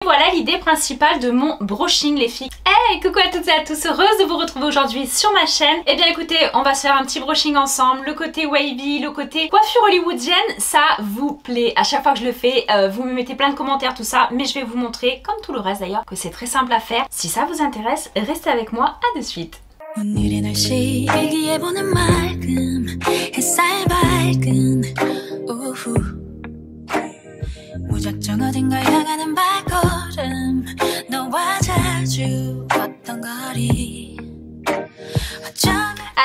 Voilà l'idée principale de mon brushing les filles. Hey, coucou à toutes et à tous, heureuse de vous retrouver aujourd'hui sur ma chaîne. Et bien écoutez, on va se faire un petit brushing ensemble. Le côté wavy, le côté coiffure hollywoodienne, ça vous plaît. À chaque fois que je le fais, vous me mettez plein de commentaires, tout ça. Mais je vais vous montrer, comme tout le reste d'ailleurs, que c'est très simple à faire. Si ça vous intéresse, restez avec moi, à de suite. 무작정 어딘가 향하는 발걸음 너와 자주 걷던 거리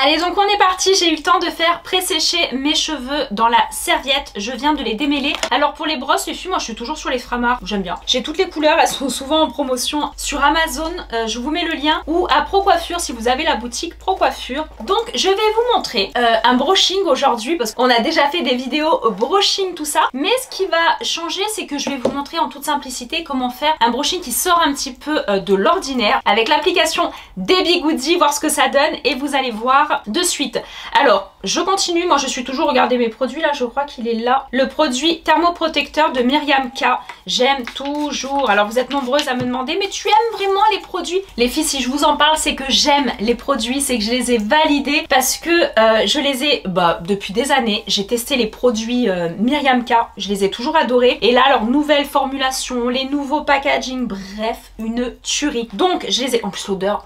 Allez, donc on est parti, j'ai eu le temps de faire pré-sécher mes cheveux dans la serviette, je viens de les démêler. Alors pour les brosses, les filles, moi je suis toujours sur les Framark, j'aime bien. J'ai toutes les couleurs, elles sont souvent en promotion sur Amazon, je vous mets le lien, ou à Pro Coiffure si vous avez la boutique Pro Coiffure. Donc je vais vous montrer un brushing aujourd'hui, parce qu'on a déjà fait des vidéos brushing tout ça. Mais ce qui va changer, c'est que je vais vous montrer en toute simplicité comment faire un brushing qui sort un petit peu de l'ordinaire, avec l'application des Bigoudi, voir ce que ça donne, et vous allez voir de suite. Alors je continue, moi je suis toujours, regardez mes produits là, je crois qu'il est là, le produit thermoprotecteur de Myriam K, j'aime toujours. Alors vous êtes nombreuses à me demander, mais tu aimes vraiment les produits? Les filles, si je vous en parle, c'est que j'aime les produits, c'est que je les ai validés, parce que je les ai depuis des années. J'ai testé les produits Myriam K, je les ai toujours adorés, et là leur nouvelle formulation, les nouveaux packaging, bref, une tuerie. Donc je les ai, en plus l'odeur,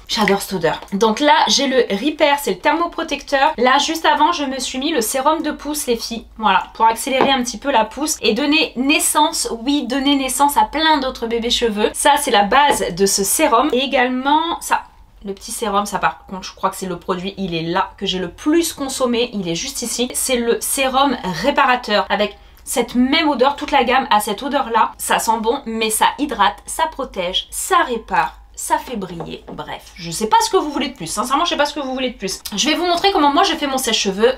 j'adore cette odeur. Donc là j'ai le Repair, c'est le thermoprotecteur. Là juste avant je me suis mis le sérum de pousse les filles. Voilà, pour accélérer un petit peu la pousse et donner naissance, oui, donner naissance à plein d'autres bébés cheveux. Ça c'est la base de ce sérum. Et également ça, le petit sérum, ça par contre je crois que c'est le produit, il est là, que j'ai le plus consommé, il est juste ici. C'est le sérum réparateur avec cette même odeur, toute la gamme a cette odeur là. Ça sent bon mais ça hydrate, ça protège, ça répare, ça fait briller, bref, je sais pas ce que vous voulez de plus, sincèrement je sais pas ce que vous voulez de plus. Je vais vous montrer comment moi je fais mon sèche-cheveux,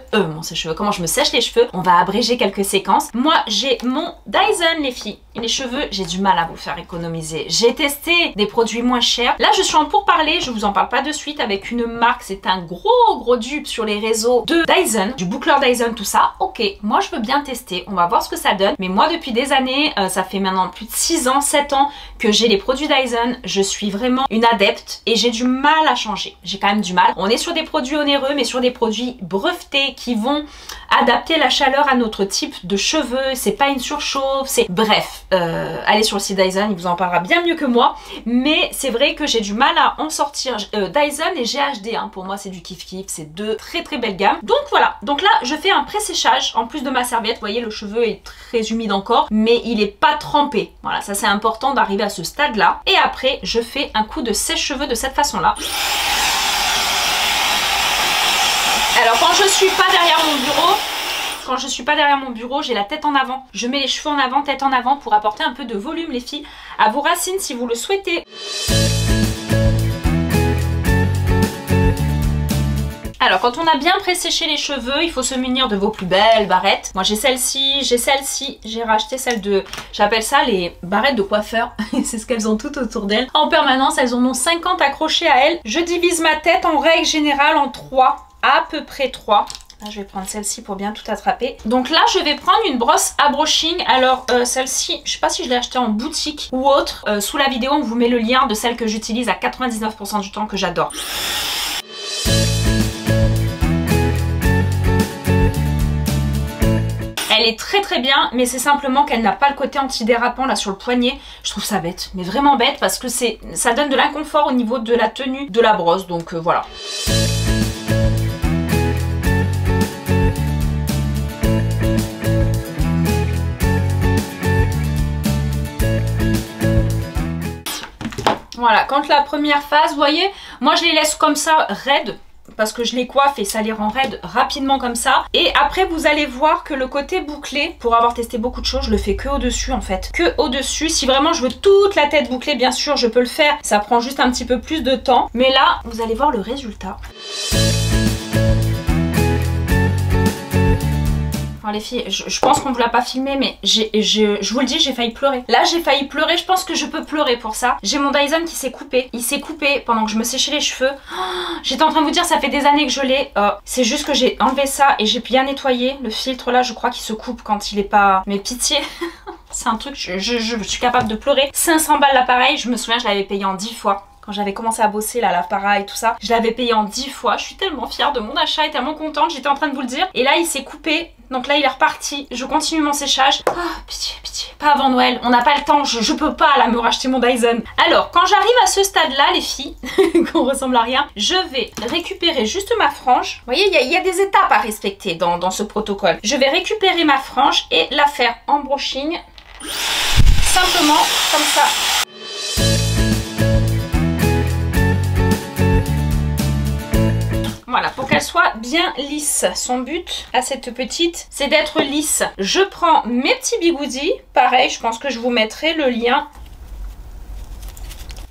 comment je me sèche les cheveux, on va abréger quelques séquences. Moi j'ai mon Dyson les filles, et les cheveux j'ai du mal à vous faire économiser. J'ai testé des produits moins chers, là je suis en pourparlers, je vous en parle pas de suite, avec une marque, c'est un gros dupe sur les réseaux de Dyson, du boucleur Dyson, tout ça. Ok, moi je veux bien tester, on va voir ce que ça donne, mais moi depuis des années, ça fait maintenant plus de 6 ans, 7 ans que j'ai les produits Dyson, je suis vraiment une adepte et j'ai du mal à changer. J'ai quand même du mal. On est sur des produits onéreux mais sur des produits brevetés qui vont adapter la chaleur à notre type de cheveux. C'est pas une surchauffe, c'est... Bref, allez sur le site Dyson, il vous en parlera bien mieux que moi. Mais c'est vrai que j'ai du mal à en sortir. Dyson et GHD, hein, pour moi c'est du kiff-kiff. C'est deux très belles gammes. Donc voilà, donc là je fais un pré-séchage en plus de ma serviette. Vous voyez, le cheveu est très humide encore, mais il est pas trempé. Voilà, ça c'est important d'arriver à ce stade là. Et après je fais un coup de sèche-cheveux de cette façon là. Alors quand je suis pas derrière mon bureau, j'ai la tête en avant, je mets les cheveux en avant, tête en avant, pour apporter un peu de volume les filles à vos racines si vous le souhaitez. Alors quand on a bien pré-séché les cheveux, il faut se munir de vos plus belles barrettes. Moi j'ai celle-ci, j'ai racheté celle de... J'appelle ça les barrettes de coiffeur. C'est ce qu'elles ont toutes autour d'elles. En permanence, elles en ont 50 accrochées à elles. Je divise ma tête en règle générale en 3, à peu près 3. Là, je vais prendre celle-ci pour bien tout attraper. Donc là, je vais prendre une brosse à brushing. Alors, celle-ci, je sais pas si je l'ai achetée en boutique ou autre. Sous la vidéo, on vous met le lien de celle que j'utilise à 99% du temps, que j'adore. Elle est très bien, mais c'est simplement qu'elle n'a pas le côté antidérapant là sur le poignet. Je trouve ça bête, mais vraiment bête, parce que ça donne de l'inconfort au niveau de la tenue de la brosse. Donc voilà. Voilà, quand la première phase, vous voyez, moi je les laisse comme ça raides, parce que je les coiffe et ça les rend raides rapidement comme ça. Et après vous allez voir que le côté bouclé, pour avoir testé beaucoup de choses, je le fais que au dessus en fait, que au dessus. Si vraiment je veux toute la tête bouclée, bien sûr je peux le faire, ça prend juste un petit peu plus de temps, mais là vous allez voir le résultat. Alors les filles, je pense qu'on vous l'a pas filmé, mais je vous le dis, j'ai failli pleurer. Là, j'ai failli pleurer, je pense que je peux pleurer pour ça. J'ai mon Dyson qui s'est coupé. Il s'est coupé pendant que je me séchais les cheveux. Oh, j'étais en train de vous dire, ça fait des années que je l'ai. C'est juste que j'ai enlevé ça et j'ai bien nettoyé. Le filtre là, je crois qu'il se coupe quand il est pas... Mais pitié. C'est un truc, je suis capable de pleurer. 500 balles l'appareil, je me souviens, je l'avais payé en 10 fois. Quand j'avais commencé à bosser là, l'appareil et tout ça, je l'avais payé en 10 fois. Je suis tellement fière de mon achat et tellement contente, j'étais en train de vous le dire. Et là, il s'est coupé. Donc là, il est reparti. Je continue mon séchage. Oh, pitié, pitié. Pas avant Noël. On n'a pas le temps. Je peux pas là me racheter mon Dyson. Alors, quand j'arrive à ce stade-là, les filles, qu'on ressemble à rien, je vais récupérer juste ma frange. Vous voyez, il y a des étapes à respecter dans ce protocole. Je vais récupérer ma frange et la faire en brushing. Simplement comme ça. Voilà, pour qu'elle soit bien lisse. Son but à cette petite, c'est d'être lisse. Je prends mes petits bigoudis. Pareil, je pense que je vous mettrai le lien.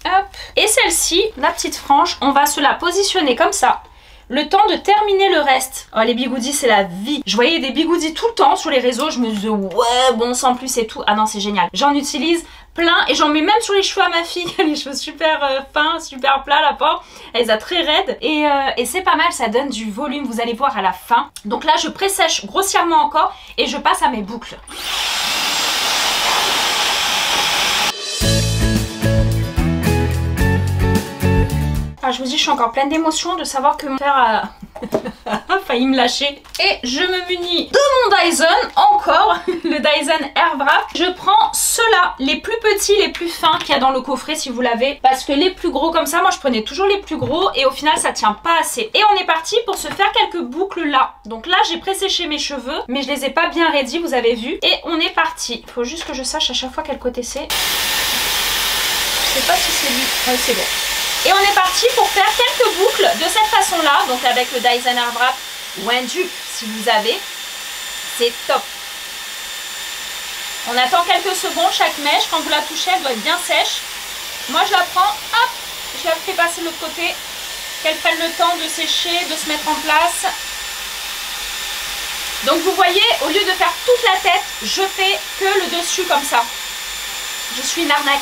Hop. Et celle-ci, la petite frange, on va se la positionner comme ça. Le temps de terminer le reste. Oh, les bigoudis, c'est la vie. Je voyais des bigoudis tout le temps sur les réseaux. Je me disais, ouais, bon sang plus et tout. Ah non, c'est génial. J'en utilise plein et j'en mets même sur les cheveux à ma fille. Les cheveux super fins, super plats, la pauvre. Elle les a très raides. Et c'est pas mal, ça donne du volume. Vous allez voir à la fin. Donc là, je pressèche grossièrement encore et je passe à mes boucles. Ah, je vous dis, je suis encore pleine d'émotions de savoir que mon père a failli me lâcher. Et je me munis de mon Dyson, encore, le Dyson Airwrap. Je prends ceux-là, les plus petits, les plus fins qu'il y a dans le coffret si vous l'avez. Parce que les plus gros comme ça, moi je prenais toujours les plus gros et au final ça tient pas assez. Et on est parti pour se faire quelques boucles là. Donc là j'ai pré-séché mes cheveux, mais je les ai pas bien raidis, vous avez vu. Et on est parti. Il faut juste que je sache à chaque fois quel côté c'est. Je sais pas si c'est lui. Ouais, c'est bon. Et on est parti pour faire quelques boucles de cette façon-là, donc avec le Dyson Airwrap ou un dupe si vous avez, c'est top. On attend quelques secondes chaque mèche, quand vous la touchez elle doit être bien sèche. Moi je la prends, hop, je la fais passer de l'autre côté, qu'elle prenne le temps de sécher, de se mettre en place. Donc vous voyez, au lieu de faire toute la tête, je fais que le dessus comme ça. Je suis une arnaque.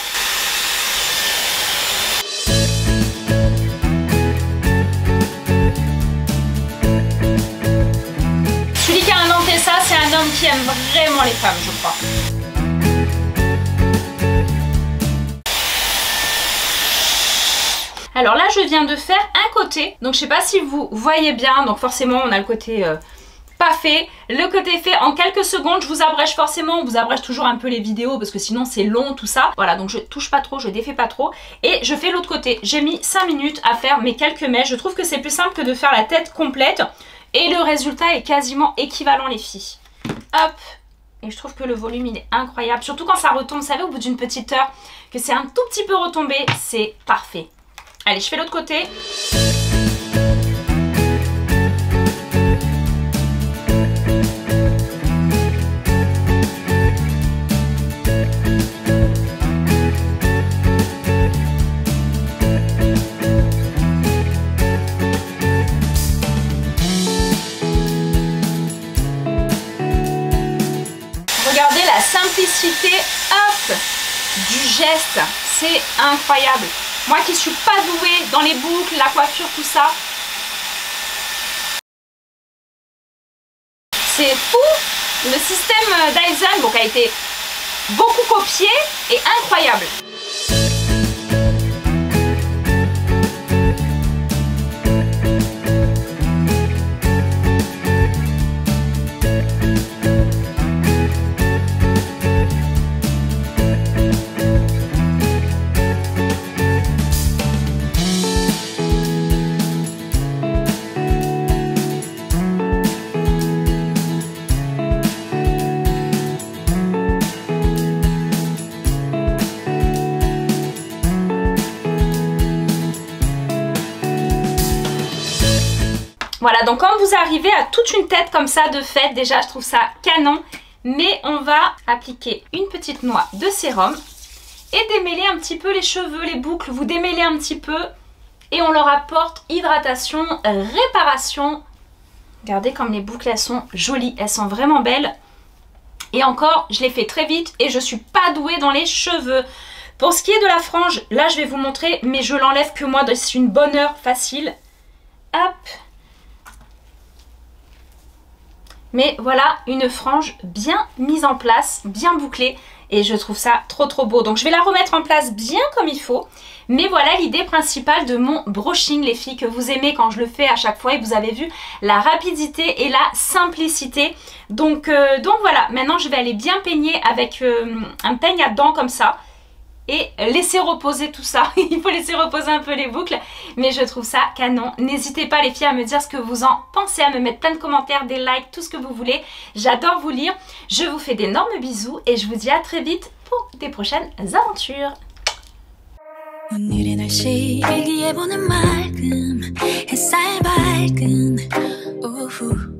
Ça, c'est un homme qui aime vraiment les femmes, je crois. Alors là, je viens de faire un côté. Donc, je sais pas si vous voyez bien. Donc, forcément, on a le côté pas fait. Le côté fait en quelques secondes. Je vous abrège forcément. On vous abrège toujours un peu les vidéos parce que sinon, c'est long, tout ça. Voilà, donc je touche pas trop, je défais pas trop. Et je fais l'autre côté. J'ai mis 5 minutes à faire mes quelques mèches. Je trouve que c'est plus simple que de faire la tête complète. Et le résultat est quasiment équivalent, les filles. Hop. Et je trouve que le volume, il est incroyable. Surtout quand ça retombe, vous savez, au bout d'une petite heure, que c'est un tout petit peu retombé. C'est parfait. Allez, je fais l'autre côté. Regardez la simplicité, hop, du geste, c'est incroyable. Moi qui suis pas douée dans les boucles, la coiffure, tout ça, c'est fou. Le système Dyson, donc, a été beaucoup copié et incroyable. Voilà, donc quand vous arrivez à toute une tête comme ça de fête, déjà je trouve ça canon. Mais on va appliquer une petite noix de sérum et démêler un petit peu les cheveux, les boucles. Vous démêlez un petit peu et on leur apporte hydratation, réparation. Regardez comme les boucles, elles sont jolies. Elles sont vraiment belles. Et encore, je l'ai fait très vite et je suis pas douée dans les cheveux. Pour ce qui est de la frange, là je vais vous montrer, mais je l'enlève que moi, c'est une bonne heure facile. Hop. Mais voilà, une frange bien mise en place, bien bouclée. Et je trouve ça trop beau. Donc je vais la remettre en place bien comme il faut. Mais voilà l'idée principale de mon brushing, les filles, que vous aimez quand je le fais à chaque fois. Et vous avez vu la rapidité et la simplicité. Donc voilà, maintenant je vais aller bien peigner avec un peigne à dents comme ça. Et laisser reposer tout ça. Il faut laisser reposer un peu les boucles. Mais je trouve ça canon. N'hésitez pas les filles à me dire ce que vous en pensez, à me mettre plein de commentaires, des likes, tout ce que vous voulez. J'adore vous lire. Je vous fais d'énormes bisous et je vous dis à très vite pour des prochaines aventures. 오늘의 날씨 일기예보는 맑음 햇살 밝은 오후